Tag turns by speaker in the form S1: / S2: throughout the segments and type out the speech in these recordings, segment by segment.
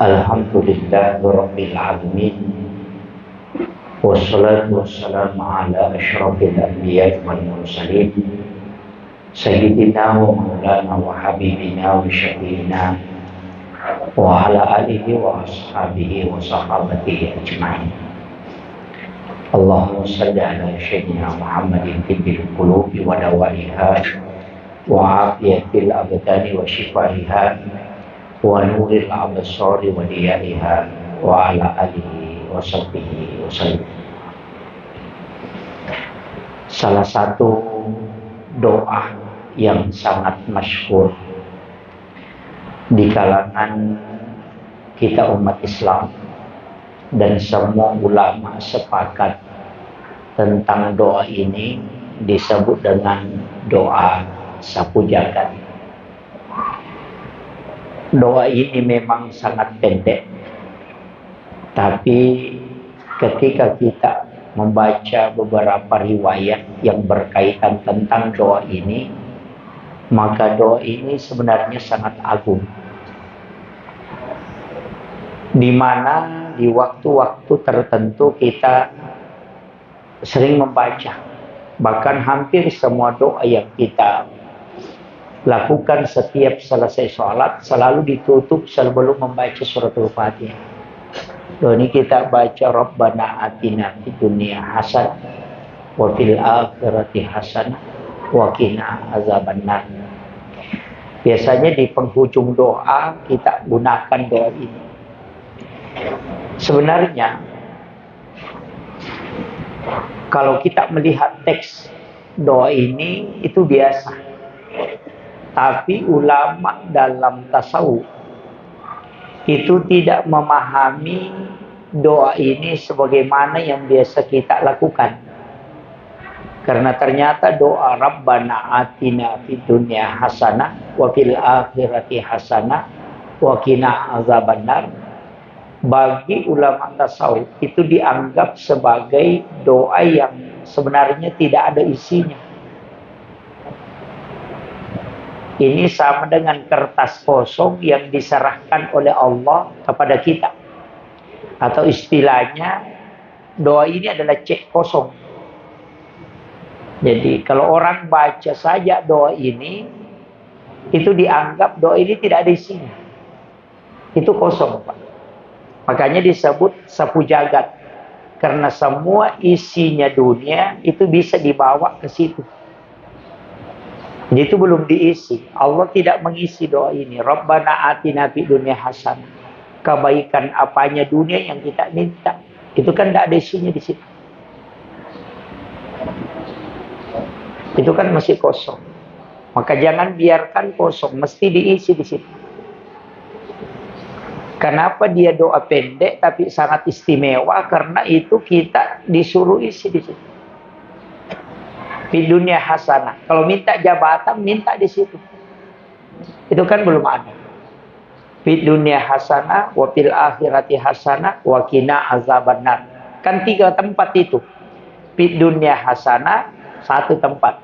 S1: Alhamdulillahirabbil alamin. Wassalatu wassalamu ala asyrafil anbiya'i wal mursalin. Sayyidina wa maulana wa habibina wa syafiina wa ala alihi wa ashabihi wa sahabatihi ajma'in. Allahumma salli ala sayyidina Muhammadin tibbil qulubi wa dawaiha wa afiyatil abdani wa shifaiha wa nuril absari wa diyaiha wa ala alihi wa sahbihi wa sallam. Salah satu doa yang sangat masyhur di kalangan kita umat Islam dan semua ulama sepakat tentang doa ini disebut dengan doa sapu jagat. Doa ini memang sangat pendek, tapi ketika kita membaca beberapa riwayat yang berkaitan tentang doa ini, maka doa ini sebenarnya sangat agung, di mana di waktu-waktu tertentu kita sering membaca. Bahkan hampir semua doa yang kita lakukan setiap selesai sholat selalu ditutup sebelum membaca suratul Fatihah. Doa ini kita baca Rabbana atina fid dunya hasanah wa fil akhirati hasanah wa qina azabannar. Biasanya di penghujung doa kita gunakan doa ini. Sebenarnya kalau kita melihat teks doa ini itu biasa. Tapi ulama dalam tasawuf itu tidak memahami doa ini sebagaimana yang biasa kita lakukan. Karena ternyata doa Rabbana atina fid dunya hasanah wa fil akhirati hasanah wa qina azabannar, bagi ulama tasawuf itu dianggap sebagai doa yang sebenarnya tidak ada isinya. Ini sama dengan kertas kosong yang diserahkan oleh Allah kepada kita. Atau istilahnya, doa ini adalah cek kosong. Jadi kalau orang baca saja doa ini, itu dianggap doa ini tidak ada isinya. Itu kosong, Pak. Makanya disebut sapu jagat. Karena semua isinya dunia itu bisa dibawa ke situ. Jadi itu belum diisi. Allah tidak mengisi doa ini. Rabbana atina fid dunya hasanah. Kebaikan apanya dunia yang kita minta. Itu kan tidak ada isinya di situ. Itu kan masih kosong. Maka jangan biarkan kosong. Mesti diisi di situ. Kenapa dia doa pendek tapi sangat istimewa? Karena itu kita disuruh isi di situ. Di dunia hasanah. Kalau minta jabatan, minta di situ. Itu kan belum ada. Di dunia hasanah, wa fil akhirati hasanah, wa qina azabannar. Kan 3 tempat itu. Di dunia hasanah, 1 tempat.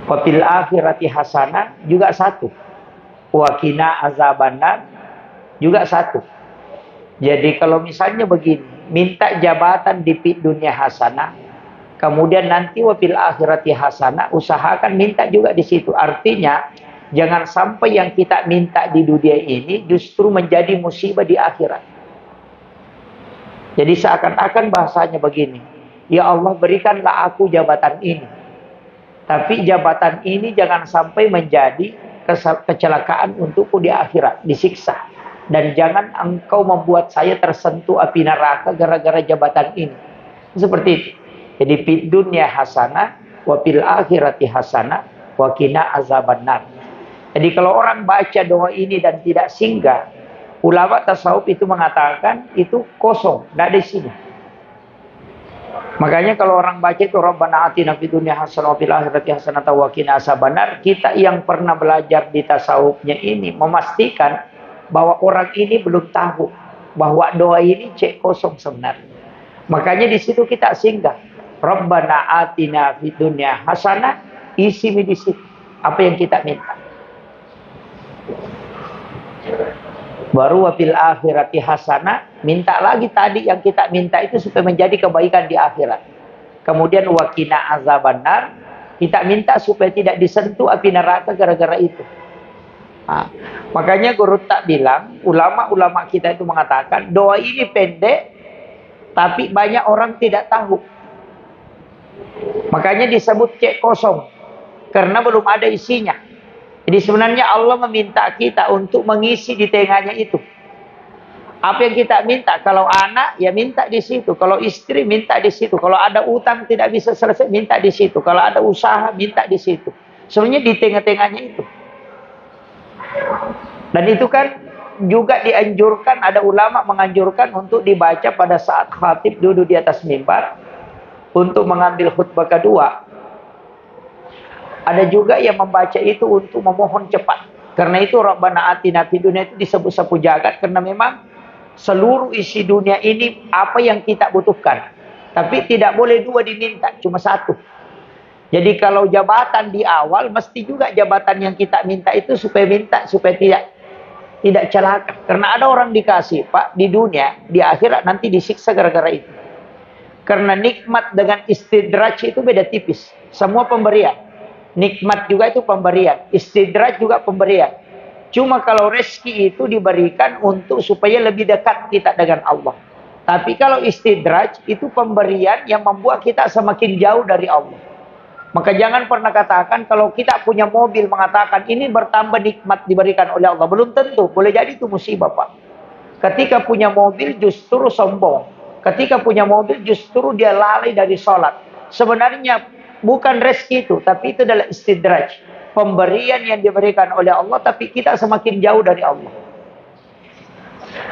S1: Wa fil akhirati hasanah, juga 1. Wa qina azabannar, juga 1. Jadi kalau misalnya begini, minta jabatan di dunia hasanah, kemudian nanti wafil akhirati hasanah, usahakan minta juga di situ. Artinya, jangan sampai yang kita minta di dunia ini justru menjadi musibah di akhirat. Jadi seakan-akan bahasanya begini, ya Allah berikanlah aku jabatan ini. Tapi jabatan ini jangan sampai menjadi kecelakaan untukku di akhirat, disiksa. Dan jangan engkau membuat saya tersentuh api neraka gara-gara jabatan ini. Seperti itu. Jadi fid dunya hasanah wa fil akhirati hasanah wa qina azabannar. Jadi kalau orang baca doa ini dan tidak singgah, ulama tasawuf itu mengatakan itu kosong, tidak ada isinya. Makanya kalau orang baca itu Rabbana atina fid dunya hasanah wa fil akhirati hasanah wa qina azabannar, kita yang pernah belajar di tasawufnya ini memastikan bahwa orang ini belum tahu bahwa doa ini cek kosong sebenarnya. Makanya di situ kita singgah. Rabbana atina fid dunya hasanah, isi di situ. apa yang kita minta. Baru wafil akhirati hasanah, minta lagi tadi yang kita minta itu supaya menjadi kebaikan di akhirat. Kemudian wakina azabannar, kita minta supaya tidak disentuh api neraka gara-gara itu. Nah, makanya Guru tak bilang, ulama-ulama kita itu mengatakan doa ini pendek, tapi banyak orang tidak tahu. Makanya disebut cek kosong, karena belum ada isinya. Jadi sebenarnya Allah meminta kita untuk mengisi di tengahnya itu. Apa yang kita minta? Kalau anak, ya minta di situ. Kalau istri, minta di situ. Kalau ada utang tidak bisa selesai, minta di situ. Kalau ada usaha, minta di situ. Sebenarnya di tengah-tengahnya itu. Dan itu kan juga dianjurkan, ada ulama menganjurkan untuk dibaca pada saat khatib duduk di atas mimbar untuk mengambil khutbah kedua. Ada juga yang membaca itu untuk memohon cepat. Karena itu Rabbana atina fid dunya itu disebut sapu jagat, karena memang seluruh isi dunia ini apa yang kita butuhkan. Tapi tidak boleh dua diminta, cuma satu. Jadi kalau jabatan di awal, mesti juga jabatan yang kita minta itu supaya tidak celaka. Karena ada orang dikasih, Pak, di dunia, di akhirat nanti disiksa gara-gara itu. Karena nikmat dengan istidraj itu beda tipis. Semua pemberian. Nikmat juga itu pemberian. Istidraj juga pemberian. Cuma kalau rezeki itu diberikan untuk supaya lebih dekat kita dengan Allah. Tapi kalau istidraj itu pemberian yang membuat kita semakin jauh dari Allah. Maka jangan pernah katakan kalau kita punya mobil mengatakan ini bertambah nikmat diberikan oleh Allah. Belum tentu. Boleh jadi itu musibah, Pak. Ketika punya mobil justru sombong. Ketika punya mobil justru dia lalai dari sholat. Sebenarnya bukan rezeki itu, tapi itu adalah istidraj. Pemberian yang diberikan oleh Allah, tapi kita semakin jauh dari Allah.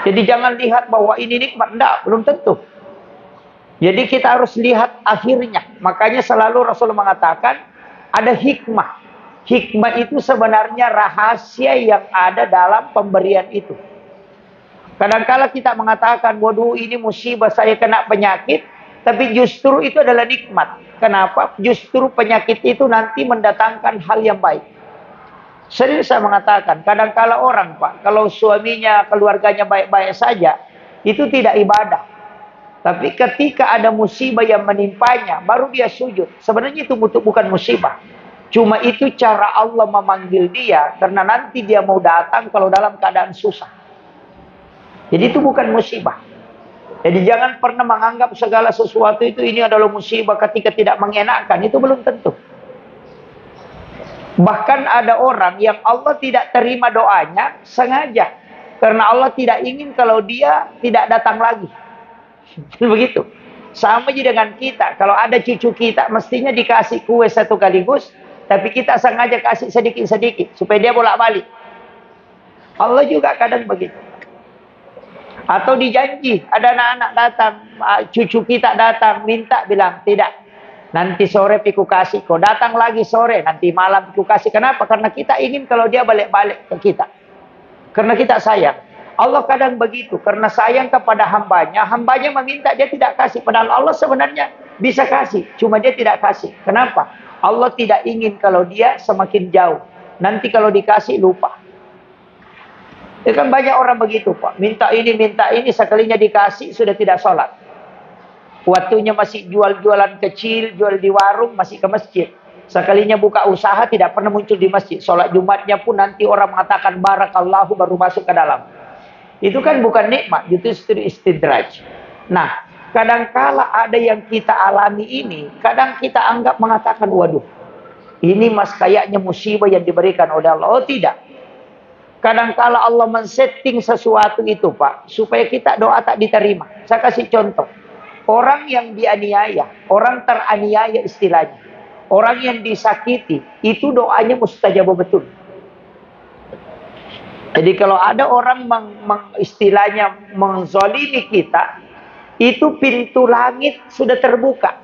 S1: Jadi jangan lihat bahwa ini nikmat. Tidak, belum tentu. Jadi kita harus lihat akhirnya. Makanya selalu Rasul mengatakan, ada hikmah. Hikmah itu sebenarnya rahasia yang ada dalam pemberian itu. Kadang-kala kita mengatakan, waduh ini musibah saya kena penyakit, tapi justru itu adalah nikmat. Kenapa? Justru penyakit itu nanti mendatangkan hal yang baik. Sering saya mengatakan, kadang-kala orang, Pak, kalau suaminya, keluarganya baik-baik saja, itu tidak ibadah. Tapi ketika ada musibah yang menimpanya, baru dia sujud. Sebenarnya itu bukan musibah. Cuma itu cara Allah memanggil dia, karena nanti dia mau datang kalau dalam keadaan susah. Jadi itu bukan musibah. Jadi jangan pernah menganggap segala sesuatu itu ini adalah musibah ketika tidak mengenakan. Itu belum tentu. Bahkan ada orang yang Allah tidak terima doanya sengaja. Karena Allah tidak ingin kalau dia tidak datang lagi. Begitu. Sama aja dengan kita. Kalau ada cucu kita mestinya dikasih kue satu kaligus. Tapi kita sengaja kasih sedikit-sedikit. Supaya dia bolak-balik. Allah juga kadang begitu. Atau dijanji, ada anak-anak datang, cucu kita datang, minta, bilang, tidak. Nanti sore piku kasih, kau datang lagi sore, nanti malam piku kasih. Kenapa? Karena kita ingin kalau dia balik-balik ke kita. Karena kita sayang. Allah kadang begitu, karena sayang kepada hambanya meminta, dia tidak kasih. Padahal Allah sebenarnya bisa kasih, cuma dia tidak kasih. Kenapa? Allah tidak ingin kalau dia semakin jauh. Nanti kalau dikasih, lupa. Ya kan banyak orang begitu, Pak. Minta ini, sekalinya dikasih sudah tidak sholat. Waktunya masih jual-jualan kecil, jual di warung, masih ke masjid. Sekalinya buka usaha, tidak pernah muncul di masjid. Sholat Jumatnya pun nanti orang mengatakan barakallahu baru masuk ke dalam. Itu kan bukan nikmat, itu istidraj. Nah, kadangkala ada yang kita alami ini, kadang kita anggap mengatakan, waduh, ini mas kayaknya musibah yang diberikan oleh Allah. Oh tidak. Kadangkala Allah men-setting sesuatu itu, Pak, supaya kita doa tak diterima. Saya kasih contoh. Orang yang dianiaya, orang teraniaya istilahnya. Orang yang disakiti, itu doanya mustajab betul. Jadi kalau ada orang istilahnya menzalimi kita, itu pintu langit sudah terbuka.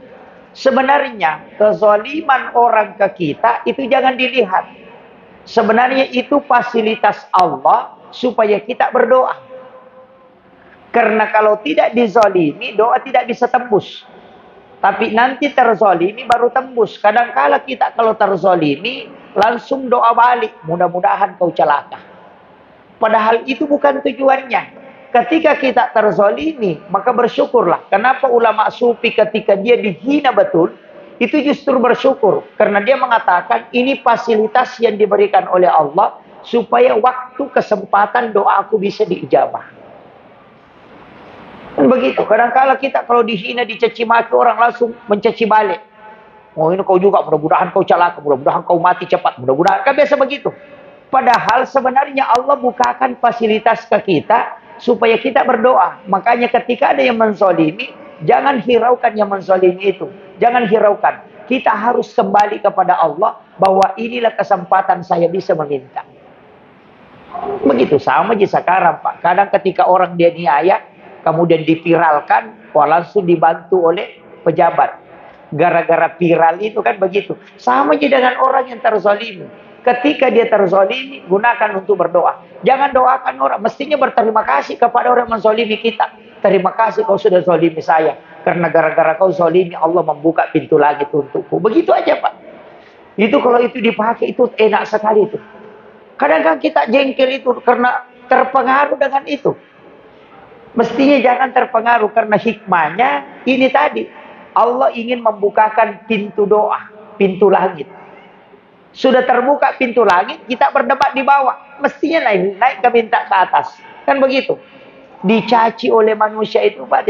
S1: Sebenarnya kezaliman orang ke kita itu jangan dilihat. Sebenarnya itu fasilitas Allah supaya kita berdoa. Karena kalau tidak dizalimi, doa tidak bisa tembus. Tapi nanti terzalimi baru tembus. Kadangkala kita kalau terzalimi, langsung doa balik, mudah-mudahan kau celaka. Padahal itu bukan tujuannya. Ketika kita terzolimi, maka bersyukurlah. Kenapa ulama sufi ketika dia dihina betul, itu justru bersyukur. Karena dia mengatakan ini fasilitas yang diberikan oleh Allah, supaya waktu kesempatan doaku bisa diijabah. Dan begitu. Kadang-kala kita kalau dihina, dicaci maki, orang langsung mencaci balik. Oh ini kau juga, mudah-mudahan kau celaka, mudah-mudahan kau mati cepat, mudah-mudahan. Kan biasa begitu. Padahal sebenarnya Allah bukakan fasilitas ke kita, supaya kita berdoa. Makanya ketika ada yang menzolimi, jangan hiraukan yang menzolimi itu. Jangan hiraukan. Kita harus kembali kepada Allah, bahwa inilah kesempatan saya bisa meminta. Begitu, sama aja sekarang Pak. Kadang ketika orang dia niaya, kemudian dipiralkan, langsung dibantu oleh pejabat. Gara-gara viral itu kan begitu. Sama aja dengan orang yang terzolimi. Ketika dia terzolimi, gunakan untuk berdoa. Jangan doakan orang. Mestinya berterima kasih kepada orang yang menzolimi kita. Terima kasih kau sudah zolimi saya. Karena gara-gara kau zolimi, Allah membuka pintu langit untukku. Begitu aja Pak. Itu kalau itu dipakai, itu enak sekali itu. Kadang-kadang kita jengkel itu karena terpengaruh dengan itu. Mestinya jangan terpengaruh, karena hikmahnya ini tadi. Allah ingin membukakan pintu doa, pintu langit. Sudah terbuka pintu langit, kita berdebat di bawah. Mestinya naik ke minta ke atas. Kan begitu. Dicaci oleh manusia itu Pak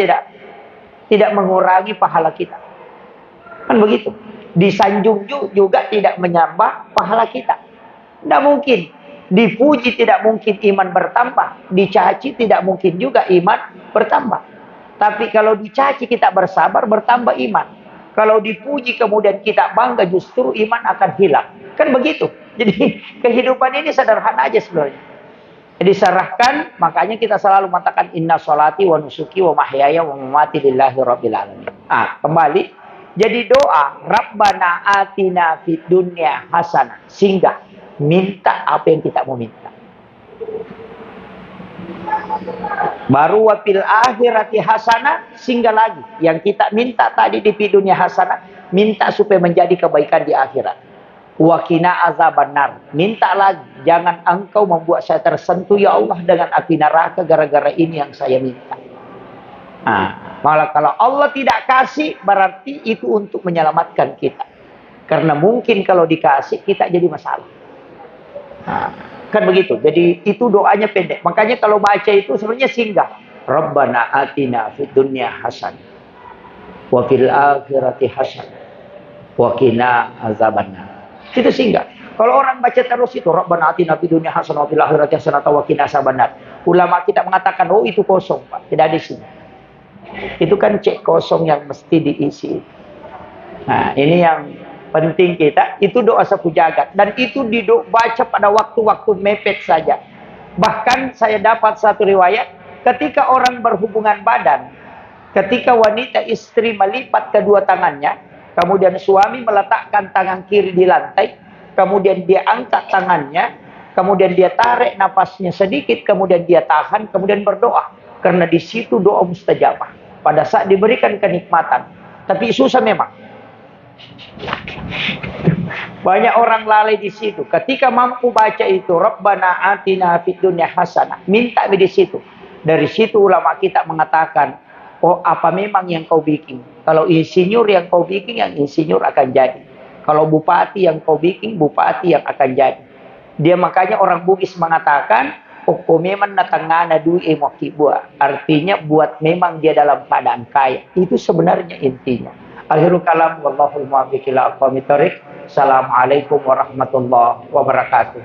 S1: tidak mengurangi pahala kita. Kan begitu. Disanjung juga tidak menyambah pahala kita. Tidak mungkin. Dipuji tidak mungkin iman bertambah. Dicaci tidak mungkin juga iman bertambah. Tapi kalau dicaci kita bersabar, bertambah iman. Kalau dipuji kemudian kita bangga, justru iman akan hilang. Kan begitu. Jadi kehidupan ini sederhana aja sebenarnya. Jadi serahkan, makanya kita selalu mengatakan inna sholati wa nusuki wa mahyaya wa mamati lillahi rabbil alamin. Kembali. Jadi doa Rabbana atina fid dunya hasanah. Singgah. Minta apa yang kita mau minta. Baru wafil akhirati hasanah, singgah lagi. Yang kita minta tadi di dunia hasanah, minta supaya menjadi kebaikan di akhirat. Wakina azabannar, minta lagi, jangan engkau membuat saya tersentuh ya Allah dengan api neraka gara-gara ini yang saya minta. Malah kalau Allah tidak kasih, berarti itu untuk menyelamatkan kita. Karena mungkin kalau dikasih kita jadi masalah. Kan begitu. Jadi itu doanya pendek. Makanya kalau baca itu sebenarnya singgah. Rabbana atina fid dunya hasanah wa fil akhirati hasanah wa qina azabannar. Itu singgah. Kalau orang baca terus itu Rabbana atina fid dunya hasanah wa fil akhirati hasanah wa qina azabannar. Ulama kita mengatakan oh itu kosong Pak, tidak ada isinya. Itu kan cek kosong yang mesti diisi. Nah, ini yang penting kita, itu doa sapu jagat. Dan itu dibaca pada waktu-waktu mepet saja. Bahkan saya dapat satu riwayat, ketika orang berhubungan badan, ketika wanita istri melipat kedua tangannya, kemudian suami meletakkan tangan kiri di lantai, kemudian dia angkat tangannya, kemudian dia tarik napasnya sedikit, kemudian dia tahan, kemudian berdoa. Karena di situ doa mustajabah. Pada saat diberikan kenikmatan. Tapi susah memang. Banyak orang lalai di situ. Ketika mampu baca itu, Rabbana atina fid dunya hasanah. Minta di situ. Dari situ ulama kita mengatakan, oh apa memang yang kau bikin? Kalau insinyur yang kau bikin, yang insinyur akan jadi. Kalau bupati yang kau bikin, bupati yang akan jadi. Dia makanya orang Bugis mengatakan, oh memang natangana du'i mokibua. Artinya buat memang dia dalam keadaan kaya. Itu sebenarnya intinya. Akhirul kalam wallahul muwaffiq ila aqwamit thoriq. Assalamualaikum warahmatullahi wabarakatuh.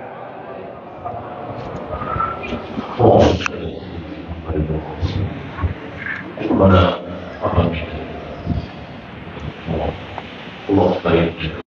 S2: Allah